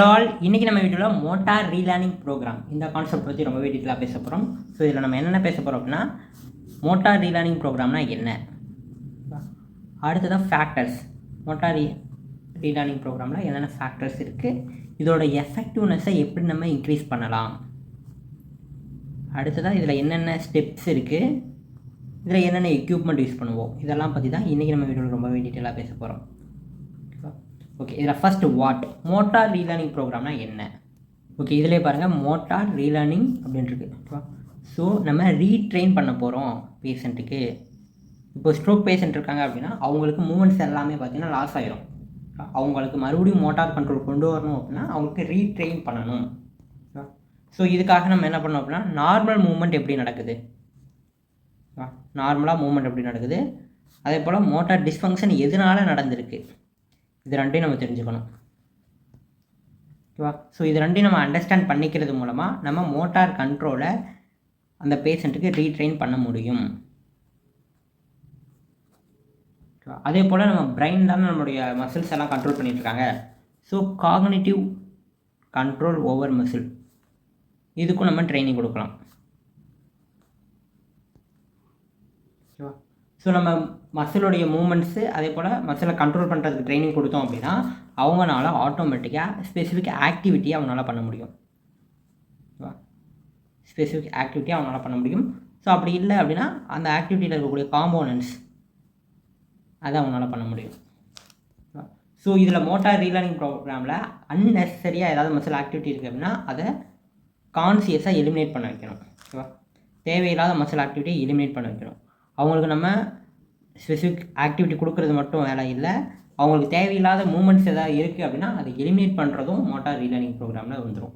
All இன்றைக்கி நம்ம வீடியோவில் மோட்டார் ரீலேர்னிங் ப்ரோக்ராம் இந்த கான்செப்ட் பற்றி ரொம்பவே டீட்டெயிலாக பேச போகிறோம். ஸோ இதில் நம்ம என்னென்ன பேச போகிறோம் அப்படின்னா, மோட்டார் ரீலேர்னிங் ப்ரோக்ராம்னா என்ன, அடுத்ததான் ஃபேக்டர்ஸ், மோட்டார் ரீலேர்னிங் ப்ரோக்ராமில் என்னென்ன ஃபேக்டர்ஸ் இருக்குது, இதோட எஃபெக்டிவ்னஸை எப்படி நம்ம இன்க்ரீஸ் பண்ணலாம், அடுத்ததாக இதில் என்னென்ன ஸ்டெப்ஸ் இருக்குது, இதில் என்னென்ன எக்யூப்மெண்ட் யூஸ் பண்ணுவோம், இதெல்லாம் பற்றி தான் இன்றைக்கி நம்ம வீடியோவில் ரொம்பவே டீட்டெயிலாக பேச போகிறோம். ஓகே, இதில் ஃபஸ்ட்டு மோட்டார் ரீலேர்னிங் ப்ரோக்ராம்னா என்ன? ஓகே, இதிலே பாருங்கள் மோட்டார் ரீலேர்னிங் அப்படின்ட்டுருக்கு. ஓகேவா? ஸோ நம்ம ரீட்ரெயின் பண்ண போகிறோம் பேஷண்ட்டுக்கு. இப்போ ஸ்ட்ரோக் பேஷண்ட் இருக்காங்க அப்படின்னா அவங்களுக்கு மூமெண்ட்ஸ் எல்லாமே பார்த்திங்கன்னா லாஸ் ஆகிரும். அவங்களுக்கு மறுபடியும் மோட்டார் கண்ட்ரோல் கொண்டு வரணும் அப்படின்னா அவங்களுக்கு ரீட்ரெயின் பண்ணணும். ஸோ இதுக்காக நம்ம என்ன பண்ணோம் அப்படின்னா, நார்மல் மூமெண்ட் எப்படி நடக்குது, நார்மலாக மூமெண்ட் எப்படி நடக்குது, அதே போல் மோட்டார் டிஸ்ஃபங்க்ஷன் எதனால் நடந்திருக்கு, இது ரெண்டையும் நம்ம தெரிஞ்சுக்கணும். ஓகேவா? ஸோ இது ரெண்டையும் நம்ம அண்டர்ஸ்டாண்ட் பண்ணிக்கிறது மூலமாக நம்ம மோட்டார் கண்ட்ரோலை அந்த பேஷண்ட்டுக்கு ரீட்ரெயின் பண்ண முடியும். அதே போல் நம்ம பிரெயின் தானே நம்மளுடைய மசில்ஸ் எல்லாம் கண்ட்ரோல் பண்ணிகிட்ருக்காங்க. So cognitive control over muscle, இதுக்கும் நம்ம ட்ரைனிங் கொடுக்கலாம். ஓகேவா? ஸோ நம்ம மசிலுடைய மூமெண்ட்ஸு அதே போல் மசிலை கண்ட்ரோல் பண்ணுறதுக்கு ட்ரைனிங் கொடுத்தோம் அப்படின்னா அவங்களால ஆட்டோமேட்டிக்காக ஸ்பெசிஃபிக் ஆக்டிவிட்டி அவங்களால பண்ண முடியும். ஸ்பெசிஃபிக் ஆக்டிவிட்டி அவங்களால பண்ண முடியும். ஸோ அப்படி இல்லை அப்படின்னா அந்த ஆக்டிவிட்டியில் இருக்கக்கூடிய காம்போனன்ட்ஸ் அதை அவங்களால பண்ண முடியும். ஸோ இதில் மோட்டார் ரீலேர்னிங் ப்ரோக்ராமில் அன்னெசரியாக ஏதாவது மசில் ஆக்டிவிட்டி இருக்குது அப்படின்னா அதை கான்சியஸாக எலிமினேட் பண்ண வைக்கணும். ஓகேவா? தேவையில்லாத மசில் ஆக்டிவிட்டியை எலிமினேட் பண்ண வைக்கணும். அவங்களுக்கு நம்ம ஸ்பெசிஃபிக் ஆக்டிவிட்டி கொடுக்குறது மட்டும் வேலை இல்லை, அவங்களுக்கு தேவையில்லாத மூமெண்ட்ஸ் எதாவது இருக்குது அப்படின்னா அதை எலிமினேட் பண்ணுறதும் மோட்டார் ரீலேர்னிங் ப்ரோக்ராமில் வந்துடும்.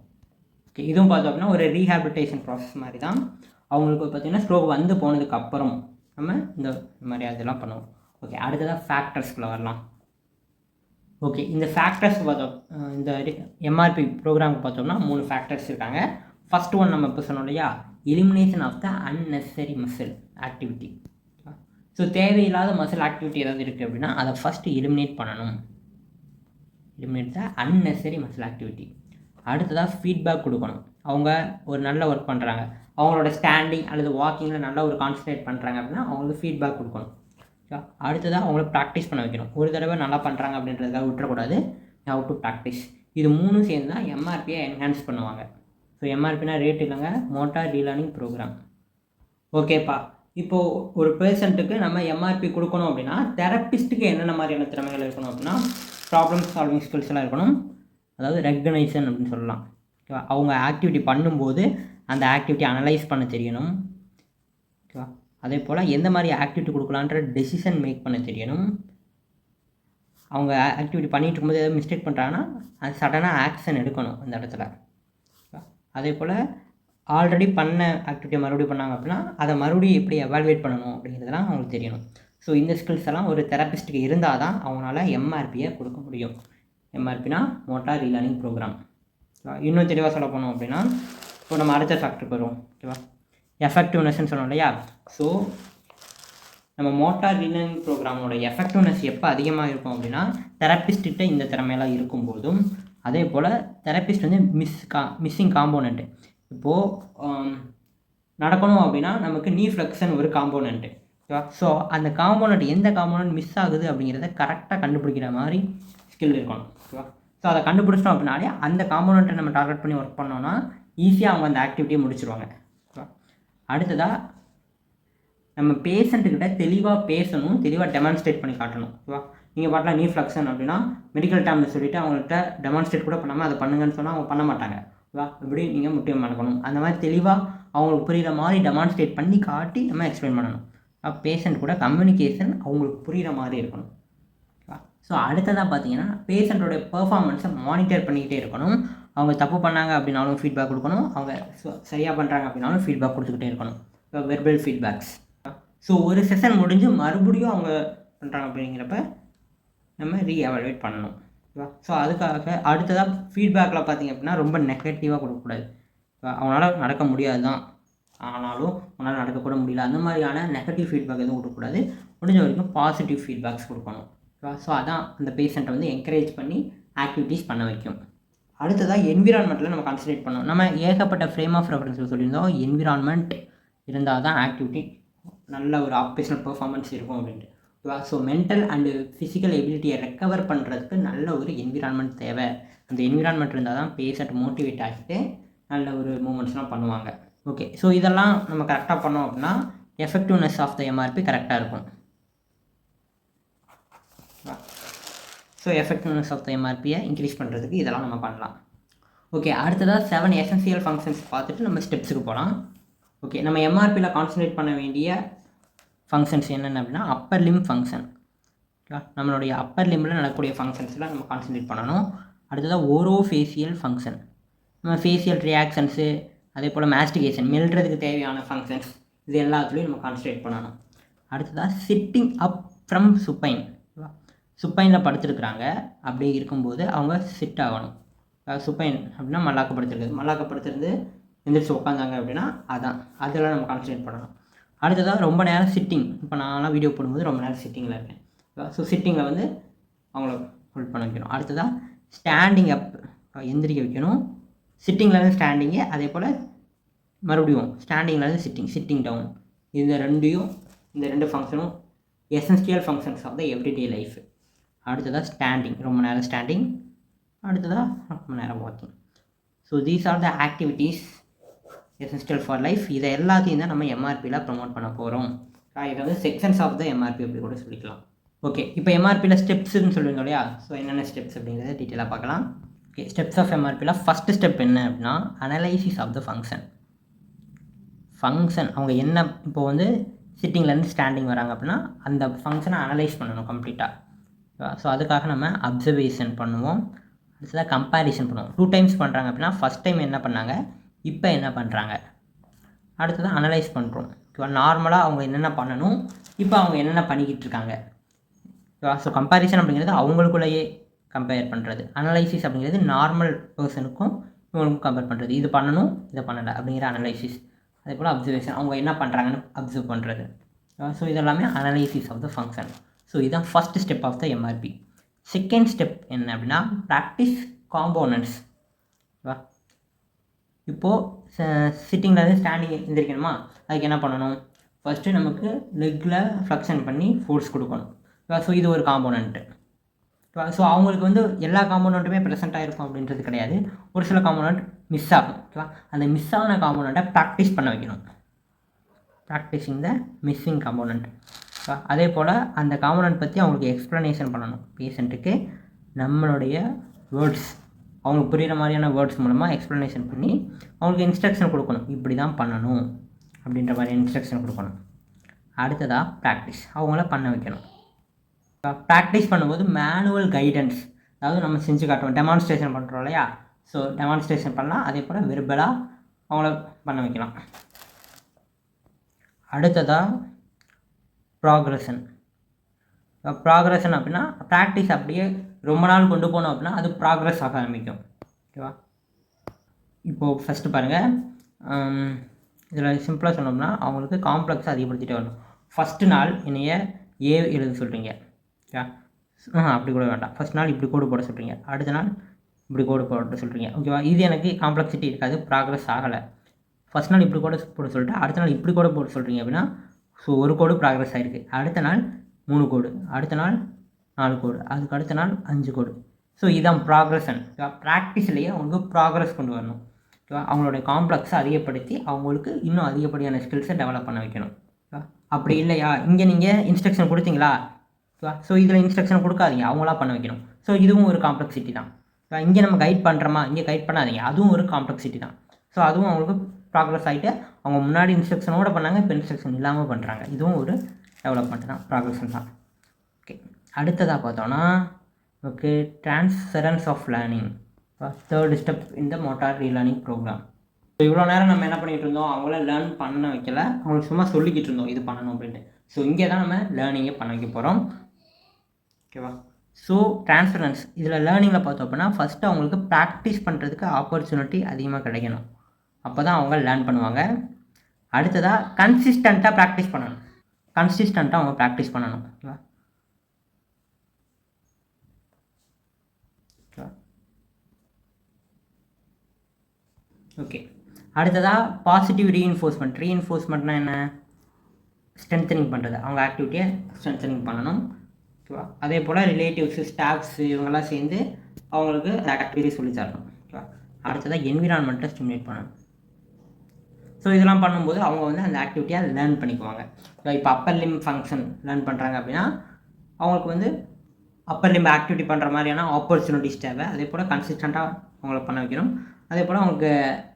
ஓகே, இதுவும் பார்த்தோம் அப்படின்னா ஒரு ரீஹாபிலிட்டேஷன் ப்ராசஸ் மாதிரி தான். அவங்களுக்கு பார்த்திங்கன்னா ஸ்ட்ரோக் வந்து போனதுக்கு அப்புறம் நம்ம இந்த மாதிரி அதெல்லாம் பண்ணுவோம். ஓகே, அடுத்ததாக ஃபேக்டர்ஸ்குள்ளே வரலாம். ஓகே, இந்த ஃபேக்டர்ஸ் பார்த்தோம், இந்த எம்ஆர்பி ப்ரோக்ராமுக்கு பார்த்தோம்னா 3 ஃபேக்டர்ஸ் இருக்காங்க. ஃபஸ்ட் ஒன் நம்ம இப்போ சொன்னோம் இல்லையா, elimination of the unnecessary muscle activity. So தேவையில்லாத மசில் ஆக்டிவிட்டி ஏதாவது இருக்குது அப்படின்னா அதை ஃபஸ்ட்டு எலிமினேட் பண்ணணும். Eliminate the unnecessary muscle activity. அடுத்ததாக ஃபீட்பேக் கொடுக்கணும். அவங்க ஒரு நல்ல ஒர்க் பண்ணுறாங்க, அவங்களோட ஸ்டாண்டிங் அல்லது வாக்கிங்கில் நல்லா ஒரு கான்சன்ட்ரேட் பண்ணுறாங்க அப்படின்னா அவங்களுக்கு ஃபீட்பேக் கொடுக்கணும். அடுத்ததாக அவங்கள ப்ராக்டிஸ் பண்ண வைக்கணும். ஒரு தடவை நல்லா பண்ணுறாங்க அப்படின்றதுக்காக விட்டுறக்கூடாது, ஹவ் டு ப்ராக்டிஸ். இது 3 சேர்ந்து தான் எம்ஆர்பியை என்ஹான்ஸ் பண்ணுவாங்க. ஸோ எம்ஆர்பினா ரேட் இல்லைங்க, மோட்டார் ரீலேர்னிங் ப்ரோக்ராம். ஓகேப்பா, இப்போது ஒரு பேஷண்ட்டுக்கு நம்ம எம்ஆர்பி கொடுக்கணும் அப்படின்னா தெரப்பிஸ்ட்டுக்கு என்னென்ன மாதிரியான திறமைகள் இருக்கணும் அப்படின்னா, ப்ராப்ளம் சால்விங் ஸ்கில்ஸ் எல்லாம் இருக்கணும். அதாவது ரெகனைசேஷன் அப்படின்னு சொல்லலாம். ஓகேவா? அவங்க ஆக்டிவிட்டி பண்ணும்போது அந்த ஆக்டிவிட்டி அனலைஸ் பண்ண தெரியணும். ஓகேவா? அதே போல் எந்த மாதிரி ஆக்டிவிட்டி கொடுக்கலான்ற டெசிஷன் மேக் பண்ண தெரியணும். அவங்க ஆக்டிவிட்டி பண்ணிகிட்டு இருக்கும்போது எதாவது மிஸ்டேக் பண்ணுறாங்கன்னா அது சடனாக ஆக்ஷன் எடுக்கணும் அந்த இடத்துல. அதே போல் ஆல்ரெடி பண்ண ஆக்டிவிட்டியை மறுபடியும் பண்ணாங்க அப்படின்னா அதை மறுபடியும் எப்படி எவால்வேட் பண்ணணும் அப்படிங்கிறதுலாம் அவங்களுக்கு தெரியணும். ஸோ இந்த ஸ்கில்ஸ் எல்லாம் ஒரு தெரப்பிஸ்ட்டுக்கு இருந்தால் தான் அவங்களால எம்ஆர்பியை கொடுக்க முடியும். எம்ஆர்பினா மோட்டார் ரீலேர்னிங் ப்ரோக்ராம். இன்னும் தெளிவாக சொல்ல போனோம் அப்படின்னா, இப்போ நம்ம அடுத்த ஃபேக்டருக்கு வருவோம். ஓகேவா? எஃபெக்டிவ்னஸ்ன்னு சொன்னோம் இல்லையா. ஸோ நம்ம மோட்டார் ரீலேர்னிங் ப்ரோக்ராமோட எஃபெக்டிவ்னஸ் எப்போ அதிகமாக இருக்கும் அப்படின்னா தெரப்பிஸ்ட்டுக்கிட்ட இந்த திறமையெல்லாம் இருக்கும்போதும், அதே போல் தெரப்பிஸ்ட் வந்து மிஸ்ஸிங் காம்போனண்ட்டு. இப்போது நடக்கணும் அப்படின்னா நமக்கு நீ ஃப்ளெக்ஷன் ஒரு காம்போனண்ட்டு. ஓகேவா? ஸோ அந்த காம்போனண்ட் எந்த காம்போனண்ட் மிஸ் ஆகுது அப்படிங்கிறத கரெக்டாக கண்டுபிடிக்கிற மாதிரி ஸ்கில் இருக்கணும். ஓகேவா? ஸோ அதை கண்டுபிடிச்சிட்டோம் அப்படின்னாலே அந்த காம்போனண்ட்டை நம்ம டார்கெட் பண்ணி ஒர்க் பண்ணோன்னா ஈஸியாக அவங்க அந்த ஆக்டிவிட்டியை முடிச்சிருவாங்க. ஓகேவா? அடுத்ததாக நம்ம பேஷண்ட்டுக்கிட்ட தெளிவாக பேசணும், தெளிவாக டெமான்ஸ்ட்ரேட் பண்ணி காட்டணும். ஓகேவா? நீங்கள் பாட்டில் நீ ஃப்ளெக்ஷன் அப்படின்னா மெடிக்கல் டேர்மில் சொல்லிவிட்டு அவங்கள்ட்ட டெமான்ஸ்ட்ரேட் கூட பண்ணாமல் அதை பண்ணுங்கன்னு சொன்னால் அவங்க பண்ண மாட்டாங்க. ஓகேவா? இப்படி நீங்கள் முக்கியம் பண்ணணும். அந்த மாதிரி தெளிவாக அவங்களுக்கு புரிகிற மாதிரி டெமான்ஸ்ட்ரேட் பண்ணி காட்டி நம்ம எக்ஸ்பிளைன் பண்ணணும். பேஷண்ட் கூட கம்யூனிகேஷன் அவங்களுக்கு புரிகிற மாதிரி இருக்கணும். ஓகேவா? ஸோ அடுத்ததாக பார்த்தீங்கன்னா பேஷண்ட்டோட பெர்ஃபார்மன்ஸை மானிட்டர் பண்ணிக்கிட்டே இருக்கணும். அவங்க தப்பு பண்ணாங்க அப்படின்னாலும் ஃபீட்பேக் கொடுக்கணும், அவங்க சரியாக பண்ணுறாங்க அப்படின்னாலும் ஃபீட்பேக் கொடுத்துக்கிட்டே இருக்கணும். Verbal feedbacks. ஸோ ஒரு செஷன் முடிஞ்சு மறுபடியும் அவங்க பண்ணுறாங்க அப்படிங்கிறப்ப நம்ம ரீஎவாலுவேட் பண்ணணும். ஓகேவா? ஸோ அதுக்காக அடுத்ததாக ஃபீட்பேக்கில் பார்த்திங்க அப்படின்னா ரொம்ப நெகட்டிவாக கொடுக்கக்கூடாது. அவனால் நடக்க முடியாது தான், ஆனாலும் அவனால் நடக்கக்கூட முடியல, அந்த மாதிரியான நெகட்டிவ் ஃபீட்பேக் எதுவும் கொடுக்கக்கூடாது. முடிஞ்ச வரைக்கும் பாசிட்டிவ் ஃபீட்பேக்ஸ் கொடுக்கணும். ஸோ அதான் அந்த பேஷண்ட்டை வந்து என்கரேஜ் பண்ணி ஆக்டிவிட்டீஸ் பண்ண வைக்கும். அடுத்ததாக என்விரான்மெண்ட்டில் நம்ம கான்சன்ட்ரேட் பண்ணோம். நம்ம ஏகப்பட்ட ஃப்ரேம் ஆஃப் ரெஃபரன்ஸில் சொல்லியிருந்தோம் என்விரான்மெண்ட் இருந்தால் தான் ஆக்டிவிட்டி நல்ல ஒரு ஆப்ரேஷனல் பெர்ஃபார்மன்ஸ் இருக்கும் அப்படின்ட்டு. ஓகேவா? ஸோ மென்டல் அண்டு ஃபிசிக்கல் எபிலிட்டியை ரெக்கவர் பண்ணுறதுக்கு நல்ல ஒரு என்விரான்மெண்ட் தேவை. அந்த என்விரான்மெண்ட் இருந்தால் தான் பேஷண்ட் மோட்டிவேட் ஆகிட்டு நல்ல ஒரு மூமெண்ட்ஸ்லாம் பண்ணுவாங்க. ஓகே, ஸோ இதெல்லாம் நம்ம கரெக்டாக பண்ணோம் அப்படின்னா எஃபெக்டிவ்னஸ் ஆஃப் த எம்ஆர்பி கரெக்டாக இருக்கும். ஸோ எஃபெக்டிவ்னஸ் ஆஃப் த எம்ஆர்பியை இன்க்ரீஸ் பண்ணுறதுக்கு இதெல்லாம் நம்ம பண்ணலாம். ஓகே, அடுத்ததாக 7 எசென்சியல் ஃபங்க்ஷன்ஸ் பார்த்துட்டு நம்ம ஸ்டெப்ஸுக்கு போகலாம். ஓகே, நம்ம எம்ஆர்பியில் கான்சன்ட்ரேட் பண்ண வேண்டிய ஃபங்க்ஷன்ஸ் என்னென்ன அப்படின்னா அப்பர் லிம் ஃபங்க்ஷன். ஓகேவா? நம்மளுடைய அப்பர் லிம்பில் நடக்கக்கூடிய ஃபங்க்ஷன்ஸ்லாம் நம்ம கான்சன்ட்ரேட் பண்ணணும். அடுத்ததாக ஓரோஃபேஷியல் ஃபங்க்ஷன், நம்ம ஃபேஷியல் ரியாக்ஷன்ஸு, அதே போல் மாஸ்டிகேஷன், மெல்றதுக்கு தேவையான ஃபங்க்ஷன்ஸ், இது எல்லாத்துலேயும் நம்ம கான்சன்ட்ரேட் பண்ணணும். அடுத்ததாக சிட்டிங் அப் ஃப்ரம் சுப்பைன். சுப்பைனில் படுத்துருக்குறாங்க, அப்படியே இருக்கும்போது அவங்க சிட் ஆகணும். சுப்பைன் அப்படின்னா மல்லாக்கப்படுத்துறது எந்திரிச்சு உட்காந்தாங்க அப்படின்னா அதெல்லாம் நம்ம கான்சன்ட்ரேட் பண்ணணும். அடுத்ததாக ரொம்ப நேரம் சிட்டிங். இப்போ நான்லாம் வீடியோ போடும்போது ரொம்ப நேரம் சிட்டிங்கில் இருக்கேன். ஸோ சிட்டிங்கில் வந்து அவங்கள ஹோல்ட் பண்ண வைக்கணும். அடுத்ததாக ஸ்டாண்டிங் அப், எந்திரிக்க வைக்கணும். சிட்டிங்லேருந்து ஸ்டாண்டிங்கு, அதே போல் மறுபடியும் ஸ்டாண்டிங்லேருந்து சிட்டிங் டவுன். இந்த ரெண்டு ஃபங்க்ஷனும் essential functions of the everyday life. அடுத்ததாக ஸ்டாண்டிங், ரொம்ப நேரம் ஸ்டாண்டிங். அடுத்ததாக ரொம்ப நேரம் walking. So these are the activities essential for life. இதை எல்லாத்தையும் தான் நம்ம எம்ஆர்பியில் ப்ரமோட் பண்ண போகிறோம். இதை வந்து செக்ஷன்ஸ் ஆஃப் த எம்ஆர்பி அப்படி கூட சொல்லிக்கலாம். ஓகே, இப்போ எம்ஆர்பியில் ஸ்டெப்ஸ்ன்னு சொல்லுவீங்க இல்லையா? ஸோ என்னென்ன ஸ்டெப்ஸ் அப்படிங்கிறத டீட்டெயிலாக பார்க்கலாம். ஓகே, ஸ்டெப்ஸ் ஆஃப் எம்ஆர்பியில் ஃபஸ்ட்டு ஸ்டெப் என்ன அப்படின்னா அனலைசிஸ் ஆஃப் த ஃபங்க்ஷன். அவங்க என்ன இப்போ வந்து சிட்டிங்லேருந்து ஸ்டாண்டிங் வராங்க அப்படின்னா அந்த ஃபங்க்ஷனை அனலைஸ் பண்ணணும் கம்ப்ளீட்டாக. ஸோ அதுக்காக நம்ம அப்சர்வேஷன் பண்ணுவோம். அடுத்ததாக கம்பேரிசன் பண்ணுவோம். 2 டைம்ஸ் பண்ணுறாங்க அப்படின்னா ஃபஸ்ட் டைம் என்ன பண்ணாங்க, இப்போ என்ன பண்ணுறாங்க. அடுத்ததாக அனலைஸ் பண்ணுறோம். ஓகேவா? நார்மலாக அவங்க என்னென்ன பண்ணணும், இப்போ அவங்க என்னென்ன பண்ணிக்கிட்டு இருக்காங்க. ஓகேவா? ஸோ கம்பேரிசன் அப்படிங்கிறது அவங்களுக்குள்ளேயே கம்பேர் பண்ணுறது. அனலைசிஸ் அப்படிங்கிறது நார்மல் பர்சனுக்கும் இவங்களுக்கும் கம்பேர் பண்ணுறது. இது பண்ணணும், இதை பண்ணலை அப்படிங்கிற அனலைசிஸ். அதே போல் அப்சர்வேஷன், அவங்க என்ன பண்ணுறாங்கன்னு அப்சர்வ் பண்ணுறது. ஸோ இதெல்லாமே analysis of the function. So இதுதான் first step of the MRP. Second step என்ன அப்படின்னா ப்ராக்டிஸ் காம்போனன்ட்ஸ். இப்போது சிட்டிங்லேருந்து ஸ்டாண்டிங் எந்திரிக்கணுமா, அதுக்கு என்ன பண்ணணும், ஃபஸ்ட்டு நமக்கு லெக்கில் ஃப்ளெக்ஷன் பண்ணி ஃபோர்ஸ் கொடுக்கணும். ஸோ இது ஒரு காம்போனண்ட்டு. ஸோ அவங்களுக்கு வந்து எல்லா காம்போனண்ட்டுமே ப்ரெசென்ட்டாக இருக்கும் அப்படின்றது கிடையாது. ஒரு சில காம்போனண்ட் மிஸ் ஆகும். ஓகேவா? அந்த மிஸ் ஆன காம்போனண்ட்டை ப்ராக்டிஸ் பண்ண வைக்கணும். ப்ராக்டிஸிங் த மிஸ்ஸிங் காம்போனண்ட். அதே போல் அந்த காம்போனண்ட் பற்றி அவங்களுக்கு எக்ஸ்ப்ளனேஷன் பண்ணணும். பேஷண்ட்டுக்கு நம்மளுடைய வேர்ட்ஸ், அவங்களுக்கு புரிகிற மாதிரியான வேர்ட்ஸ் மூலமாக எக்ஸ்ப்ளனேஷன் பண்ணி அவங்களுக்கு இன்ஸ்ட்ரக்ஷன் கொடுக்கணும். இப்படி தான் பண்ணணும் அப்படின்ற மாதிரி இன்ஸ்ட்ரக்ஷன் கொடுக்கணும். அடுத்ததாக ப்ராக்டிஸ், அவங்கள பண்ண வைக்கணும். ப்ராக்டிஸ் பண்ணும்போது மேனுவல் கைடன்ஸ், அதாவது நம்ம செஞ்சு காட்டுவோம், டெமான்ஸ்ட்ரேஷன் பண்ணுறோம் இல்லையா? ஸோ டெமான்ஸ்ட்ரேஷன் பண்ணலாம். அதே போல் வெர்பலாக அவங்கள பண்ண வைக்கலாம். அடுத்ததாக ப்ராக்ரஷன் அப்படின்னா ப்ராக்டிஸ் அப்படியே ரொம்ப நாள் கொண்டு போனோம் அப்படின்னா அது ப்ராக்ரஸ் ஆக ஆரம்பிக்கும். ஓகேவா? இப்போது ஃபஸ்ட்டு பாருங்கள், இதில் சிம்பிளாக சொன்னோம்னா அவங்களுக்கு காம்ப்ளெக்ஸ் அதிகப்படுத்திகிட்டே வரணும். ஃபஸ்ட்டு நாள் என்னைய ஏ எழுத சொல்கிறீங்க. ஓகே, அப்படி கூட வேண்டாம். ஃபஸ்ட் நாள் இப்படி கோடு போட சொல்கிறீங்க, அடுத்த நாள் இப்படி கோடு போட சொல்கிறீங்க. ஓகேவா? இது எனக்கு காம்ப்ளெக்சிட்டி இருக்காது, ப்ராக்ரஸ் ஆகலை. ஃபஸ்ட் நாள் இப்படி கோடு போட சொல்லிட்டு அடுத்த நாள் இப்படி கோடு போட சொல்கிறீங்க அப்படின்னா ஸோ ஒரு கோடு ப்ராக்ரஸ் ஆகிருக்கு. அடுத்த நாள் 3 கோடு, அடுத்த நாள் 4 கோடு, அதுக்கு அடுத்த நாள் 5 கோடு. ஸோ இதுதான் ப்ராக்ரஷன். ப்ராக்டிஸ்லேயே அவங்களுக்கு ப்ராக்ரஸ் கொண்டு வரணும். ஓகேவா? அவங்களுடைய காம்ப்ளெக்ஸை அதிகப்படுத்தி அவங்களுக்கு இன்னும் அதிகப்படியான ஸ்கில்ஸை டெவலப் பண்ண வைக்கணும். அப்படி இல்லையா, இங்கே நீங்கள் இன்ஸ்ட்ரக்ஷன் கொடுத்தீங்களா, ஸோ இதில் இன்ஸ்ட்ரக்ஷன் கொடுக்காதீங்க, அவங்களா பண்ண வைக்கணும். ஸோ இதுவும் ஒரு காம்ப்ளெக்சிட்டி தான். இங்கே நம்ம கைட் பண்ணுறோமா, இங்கே கைட் பண்ணாதீங்க, அதுவும் ஒரு காம்ப்ளெக்சிட்டி தான். ஸோ அதுவும் அவங்களுக்கு ப்ராக்ரஸ் ஆகிட்டு அவங்க முன்னாடி இன்ஸ்ட்ரக்ஷனோடு பண்ணாங்க, இப்போ இன்ஸ்ட்ரக்ஷன் இல்லாமல் பண்ணுறாங்க. இதுவும் ஒரு டெவலப்மெண்ட் தான், ப்ராக்ரஷன் தான். ஓகே, அடுத்ததாக பார்த்தோன்னா okay transference of learning, third step இந்த மோட்டார் ரீலேர்னிங் ப்ரோக்ராம். ஸோ இவ்வளோ நேரம் நம்ம என்ன பண்ணிகிட்டு இருந்தோம், அவங்கள லேர்ன் பண்ண வைக்கல, அவங்களுக்கு சும்மா சொல்லிக்கிட்டு இருந்தோம் இது பண்ணணும் அப்படின்ட்டு. ஸோ இங்கே தான் நம்ம லேர்னிங்கை பண்ண வைக்க போகிறோம். ஓகேவா? ஸோ ட்ரான்ஸ்ஃபரன்ஸ் இதில் லேர்னிங்கில் பார்த்தோம் அப்படின்னா ஃபஸ்ட்டு அவங்களுக்கு ப்ராக்டிஸ் பண்ணுறதுக்கு ஆப்பர்ச்சுனிட்டி அதிகமாக கிடைக்கணும். அப்போ தான் அவங்க லேர்ன் பண்ணுவாங்க. அடுத்ததாக கன்சிஸ்டண்ட்டாக ப்ராக்டிஸ் பண்ணணும். அவங்க ப்ராக்டிஸ் பண்ணணும். ஓகேவா? ஓகே, அடுத்ததாக பாசிட்டிவ் ரீஎன்ஃபோர்ஸ்மெண்ட்னா என்ன? ஸ்ட்ரென்தனிங் பண்ணுறது, அவங்க ஆக்டிவிட்டியை ஸ்ட்ரென்தனிங் பண்ணணும். ஓகேவா? அதே போல் ரிலேட்டிவ்ஸு, ஸ்டாஃப்ஸு இவங்கெல்லாம் சேர்ந்து அவங்களுக்கு ஆக்டிவிட்டி சொல்லி தரணும். ஓகேவா? அடுத்ததாக என்விரான்மெண்ட்டை ஸ்டிமுலேட் பண்ணணும். ஸோ இதெல்லாம் பண்ணும்போது அவங்க வந்து அந்த ஆக்டிவிட்டியாக லேர்ன் பண்ணிக்குவாங்க. இப்போ அப்பர் லிம் ஃபங்க்ஷன் லேர்ன் பண்ணுறாங்க அப்படின்னா அவங்களுக்கு வந்து அப்பர் லிம் ஆக்டிவிட்டி பண்ணுற மாதிரியான ஆப்பர்ச்சுனிட்டிஸ் தேவை. அதே போல் கன்சிஸ்டண்ட்டாக அவங்கள பண்ண வைக்கணும். அதே போல் அவங்களுக்கு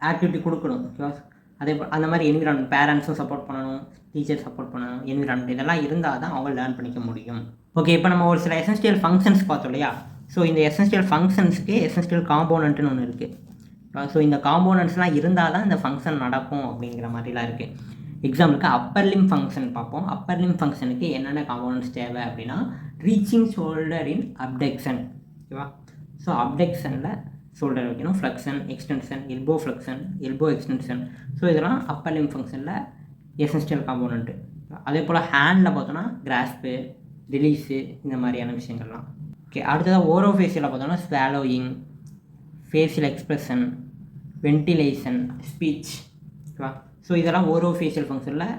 ஆக்டிவிட்டி கொடுக்கணும். ஓகேவா? அதே போல் அந்த மாதிரி என்விரான்மெண்ட், பேரண்ட்ஸும் சப்போர்ட் பண்ணணும், டீச்சர் சப்போர்ட் பண்ணணும், என்விரான்மெண்ட் இதெல்லாம் இருந்தால் தான் அவங்க லேர்ன் பண்ணிக்க முடியும். ஓகே, இப்போ நம்ம ஒரு சில எசென்ஷியல் ஃபங்க்ஷன்ஸ் பார்த்தோம் இல்லையா? ஸோ இந்த எசென்ஷியல் ஃபங்க்ஷன்ஸுக்கு எசென்ஷியல் காம்போனன்ட்னு ஒன்று இருக்குது. ஸோ இந்த காம்போனன்ட்ஸ்லாம் இருந்தால் தான் இந்த ஃபங்க்ஷன் நடக்கும் அப்படிங்கிற மாதிரிலாம் இருக்குது. எக்ஸாம்பிளுக்கு அப்பர் லிம் ஃபங்க்ஷன் பார்ப்போம். அப்பர் லிம் ஃபங்க்ஷனுக்கு என்னென்ன காம்போனன்ட்ஸ் தேவை அப்படின்னா ரீச்சிங் ஷோல்டர் இன் அப்டக்ஷன். ஓகேவா? ஸோ அப்டக்ஷனில் ஷோல்டர் வைக்கணும், flexion, extension, elbow flexion, elbow extension. So இதெல்லாம் அப்பர் லிம் ஃபங்க்ஷனில் எசென்ஷியல் காம்போனன்ட்டு. அதே போல் ஹேண்டில் பார்த்தோன்னா கிராஸ்பு, ரிலீஸு இந்த மாதிரியான விஷயங்கள்லாம். ஓகே, அடுத்ததாக ஓரோஃபேஷியலில் பார்த்தோன்னா swallowing, facial expression, ventilation, speech. ஓகேவா? ஸோ இதெல்லாம் ஓரோஃபேஷியல் ஃபங்க்ஷனில்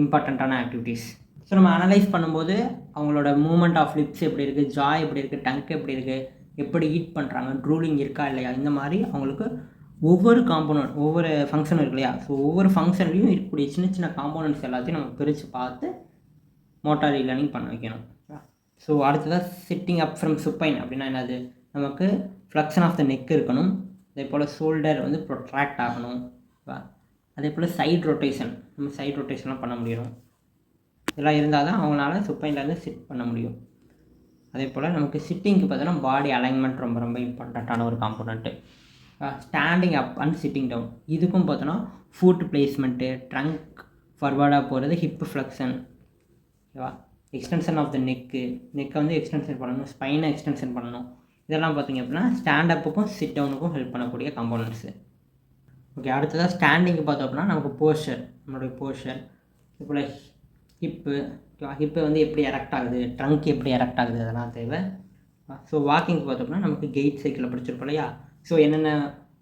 இம்பார்ட்டண்ட்டான ஆக்டிவிட்டீஸ். ஸோ நம்ம அனலைஸ் பண்ணும்போது அவங்களோட மூமெண்ட் ஆஃப் லிப்ஸ் எப்படி இருக்குது, ஜா எப்படி இருக்குது, டங்க் எப்படி இருக்குது, எப்படி ஈட் பண்ணுறாங்க, ட்ரூலிங் இருக்கா இல்லையா, இந்த மாதிரி அவங்களுக்கு ஒவ்வொரு காம்போனன்ட், ஒவ்வொரு ஃபங்க்ஷன் இருக்கு இல்லையா? ஸோ ஒவ்வொரு ஃபங்க்ஷன்லையும் இருக்கக்கூடிய சின்ன சின்ன காம்போனன்ட்ஸ் எல்லாத்தையும் நம்ம பிரித்து பார்த்து மோட்டார் லேர்னிங் பண்ண வைக்கணும். ஸோ அடுத்ததாக சிட்டிங் அப் ஃப்ரம் சுப்பைன் அப்படின்னா என்னது? நமக்கு ஃப்ளெக்ஷன் ஆஃப் த நெக் இருக்கணும். அதே போல் ஷோல்டர் வந்து ப்ரொட்ராக்ட் ஆகணும். அதே போல் சைட் ரொட்டேஷன், நம்ம சைட் ரொட்டேஷன்லாம் பண்ண முடியும். இதெல்லாம் இருந்தால் தான் அவங்களால சுப்பைன்லேருந்து சிட் பண்ண முடியும். அதே போல் நமக்கு சிட்டிங்க்கு பார்த்தோன்னா பாடி அலைன்மெண்ட் ரொம்ப ரொம்ப இம்பார்ட்டண்ட்டான ஒரு component. Standing up and sitting down, இதுக்கும் பார்த்தோன்னா ஃபுட் பிளேஸ்மெண்ட்டு, ட்ரங்க் ஃபார்வர்டாக போகிறது, ஹிப் ஃப்ளெக்ஷன். ஓகேவா? எக்ஸ்டென்ஷன் ஆஃப் த நெக்கை வந்து எக்ஸ்டென்ஷன் பண்ணணும், ஸ்பைனை எக்ஸ்டென்ஷன் பண்ணணும். இதெல்லாம் பார்த்திங்க அப்படின்னா ஸ்டாண்டப்புக்கும் சிட் டவுனுக்கும் ஹெல்ப் பண்ணக்கூடிய காம்போனன்ட்ஸு. ஓகே, அடுத்ததாக ஸ்டாண்டிங்கு பார்த்தோம் அப்படின்னா நமக்கு போஸ்டர், நம்மளுடைய போஸ்டர், இப்போ ஹிப்பு. ஓகேவா? ஹிப்பு வந்து எப்படி எரெக்ட் ஆகுது, ட்ரங்க் எப்படி எரெக்ட் ஆகுது, அதெல்லாம் தேவை. ஸோ வாக்கிங் பார்த்தோம் அப்படின்னா நமக்கு கெயிட் சைக்கிளில் படிச்சிருப்போம் இல்லையா? ஸோ என்னென்ன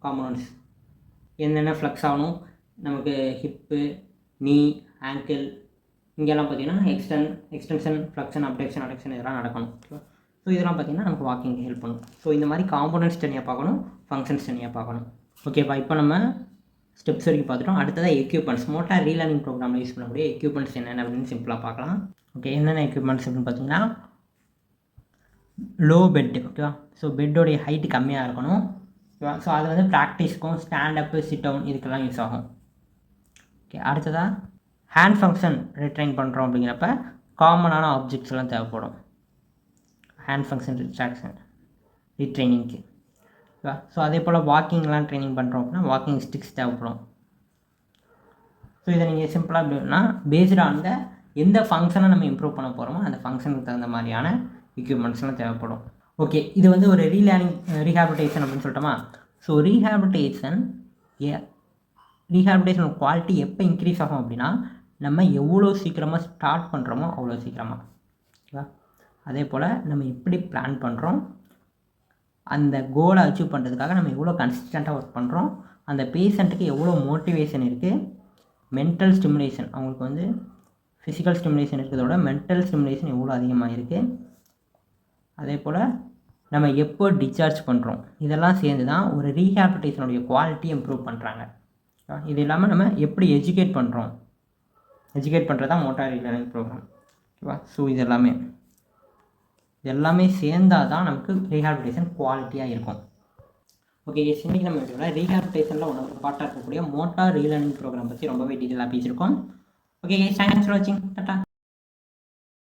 காம்போனன்ட்ஸ், என்னென்ன ஃப்ளெக்ஸ் ஆகணும், நமக்கு ஹிப்பு, நீ, ஆங்கிள், இங்கெல்லாம் பார்த்திங்கன்னா எக்ஸ்டென்ஷன், ஃப்ளெக்ஷன், அப்டக்ஷன், அடக்ஷன் இதெல்லாம் நடக்கணும். ஓகேவா? ஸோ இதெல்லாம் பார்த்திங்கன்னா நமக்கு வாக்கிங் ஹெல்ப் பண்ணும். ஸோ இந்த மாதிரி காம்போனன்ட்ஸ் தனியாக பார்க்கணும், ஃபங்க்ஷன்ஸ் தனியாக பார்க்கணும். ஓகேப்பா, இப்போ நம்ம ஸ்டெப்ஸ் வரைக்கும் பார்த்துட்டோம். அடுத்ததாக எக்யூப்மெண்ட்ஸ், மோட்டார் ரீலேர்னிங் ப்ரோக்ராமில் யூஸ் பண்ணக்கூடிய எக்யூப்மெண்ட்ஸ் என்னென்ன அப்படின்னு சிம்பிளாக பார்க்கலாம். ஓகே, என்னென்ன எக்யூப்மெண்ட்ஸ் அப்படின்னு பார்த்தீங்கன்னா லோ பெட். ஓகேவா? ஸோ பெட்டோடைய ஹைட்டு கம்மியாக இருக்கணும். ஓகேவா? ஸோ அது வந்து ப்ராக்டிஸ்க்கும் ஸ்டாண்டப்பு, சிட் டவுன் இதுக்கெல்லாம் யூஸ் ஆகும். ஓகே, அடுத்ததாக ஹேண்ட் ஃபங்க்ஷன் ரிட்ரைன் பண்ணுறோம் அப்படிங்கிறப்ப காமனான ஆப்ஜெக்ட்ஸ் எல்லாம் தேவைப்படும் ஹேண்ட் ஃபங்க்ஷன் ரீட்ரைனிங்க்கு. ஓகேவா? ஸோ அதே போல் வாக்கிங்லாம் ட்ரைனிங் பண்ணுறோம் அப்படின்னா வாக்கிங் ஸ்டிக்ஸ் தேவைப்படும். ஸோ இதை நீங்கள் சிம்பிளாக எப்படின்னா பேஸ்டு ஆன் த எந்த ஃபங்க்ஷனை நம்ம இம்ப்ரூவ் பண்ண போகிறோமோ அந்த ஃபங்க்ஷனுக்கு தகுந்த மாதிரியான எக்யூப்மெண்ட்ஸ்லாம் தேவைப்படும். ஓகே, இது வந்து ஒரு ரீஹாபிலிட்டேஷன் அப்படின்னு சொல்லிட்டோமா? ஸோ ரீஹாபிலிட்டேஷன் குவாலிட்டி எப்போ இன்க்ரீஸ் ஆகும் அப்படின்னா நம்ம எவ்வளோ சீக்கிரமாக ஸ்டார்ட் பண்ணுறோமோ அவ்வளோ சீக்கிரமாக. ஓகேவா? அதே போல் நம்ம எப்படி பிளான் பண்ணுறோம், அந்த கோலை அச்சீவ் பண்ணுறதுக்காக நம்ம எவ்வளோ கன்சிஸ்டண்ட்டாக ஒர்க் பண்ணுறோம், அந்த பேஷண்ட்டுக்கு எவ்வளோ மோட்டிவேஷன் இருக்குது, மென்டல் ஸ்டிமுலேஷன், அவங்களுக்கு வந்து ஃபிசிக்கல் ஸ்டிமுலேஷன் இருக்கிறதோட மென்டல் ஸ்டிமுலேஷன் எவ்வளோ அதிகமாக இருக்குது, அதே போல் நம்ம எப்போ டிஸ்சார்ஜ் பண்ணுறோம், இதெல்லாம் சேர்ந்து தான் ஒரு ரீஹாபிலிட்டேஷனுடைய குவாலிட்டி இம்ப்ரூவ் பண்ணுறாங்க. இது இல்லாமல் நம்ம எப்படி எஜுகேட் பண்ணுறது தான் மோட்டார் ரீலேர்னிங் ப்ரோக்ராம். ஓகேவா? ஸோ இது எல்லாமே சேர்ந்தால் தான் நமக்கு ரீஹாபிலிட்டேஷன் குவாலிட்டியாக இருக்கும். ஓகே, இன்றைக்கி நம்ம வீடியோவில் ரீஹாபிலிட்டேஷனில் ஒன்று பார்ட்டாக இருக்கக்கூடிய மோட்டார் ரீலேர்னிங் ப்ரோக்ராம் பற்றி ரொம்பவே டீட்டெயிலாக பேசியிருக்கோம். ஓகே, தேங்க்ஸ் ஃபார் வாட்சிங். டாடா.